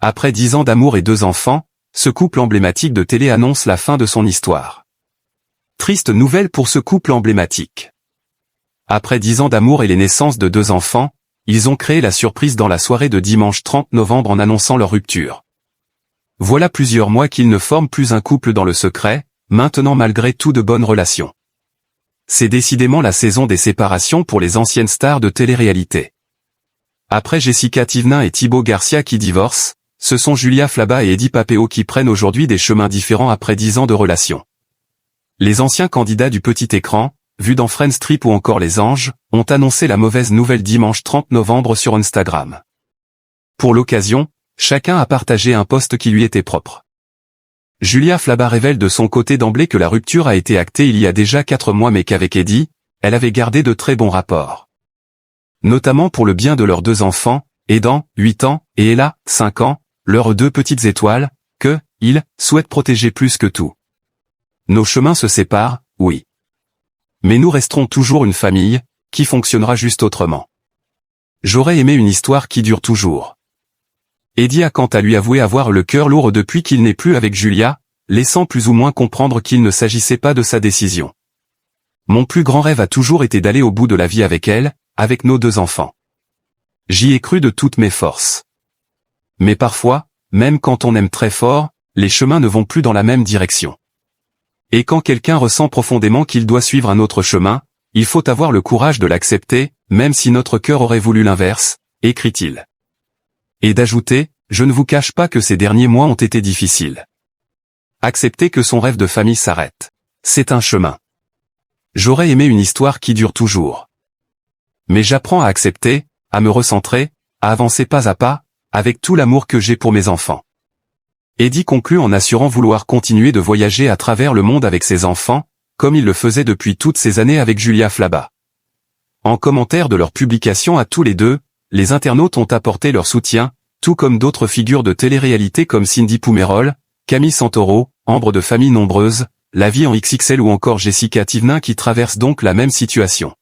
Après 10 ans d'amour et 2 enfants, ce couple emblématique de télé annonce la fin de son histoire. Triste nouvelle pour ce couple emblématique. Après 10 ans d'amour et les naissances de 2 enfants, ils ont créé la surprise dans la soirée de dimanche 30 novembre en annonçant leur rupture. Voilà plusieurs mois qu'ils ne forment plus un couple dans le secret, maintenant malgré tout de bonnes relations. C'est décidément la saison des séparations pour les anciennes stars de télé-réalité. Après Jessica Thivenin et Thibaut Garcia qui divorcent, ce sont Julia Flaba et Eddie Papéo qui prennent aujourd'hui des chemins différents après 10 ans de relation. Les anciens candidats du petit écran, vus dans Friends Trip ou encore Les Anges, ont annoncé la mauvaise nouvelle dimanche 30 novembre sur Instagram. Pour l'occasion, chacun a partagé un post qui lui était propre. Julia Flaba révèle de son côté d'emblée que la rupture a été actée il y a déjà 4 mois mais qu'avec Eddie, elle avait gardé de très bons rapports. Notamment pour le bien de leurs 2 enfants, Aidan, 8 ans, et Ella, 5 ans, leurs 2 petites étoiles, que, ils, souhaitent protéger plus que tout. Nos chemins se séparent, oui. Mais nous resterons toujours une famille, qui fonctionnera juste autrement. J'aurais aimé une histoire qui dure toujours. Eddie a quant à lui avoué avoir le cœur lourd depuis qu'il n'est plus avec Julia, laissant plus ou moins comprendre qu'il ne s'agissait pas de sa décision. Mon plus grand rêve a toujours été d'aller au bout de la vie avec elle, avec nos 2 enfants. J'y ai cru de toutes mes forces. Mais parfois, même quand on aime très fort, les chemins ne vont plus dans la même direction. Et quand quelqu'un ressent profondément qu'il doit suivre un autre chemin, il faut avoir le courage de l'accepter, même si notre cœur aurait voulu l'inverse, écrit-il. Et d'ajouter, je ne vous cache pas que ces derniers mois ont été difficiles. Accepter que son rêve de famille s'arrête. C'est un chemin. J'aurais aimé une histoire qui dure toujours. Mais j'apprends à accepter, à me recentrer, à avancer pas à pas, avec tout l'amour que j'ai pour mes enfants. Eddie conclut en assurant vouloir continuer de voyager à travers le monde avec ses enfants, comme il le faisait depuis toutes ces années avec Julia Flaba. En commentaire de leur publication à tous les 2, les internautes ont apporté leur soutien, tout comme d'autres figures de télé-réalité comme Cindy Poumerol, Camille Santoro, Ambre de familles nombreuses, La Vie en XXL ou encore Jessica Thivenin qui traversent donc la même situation.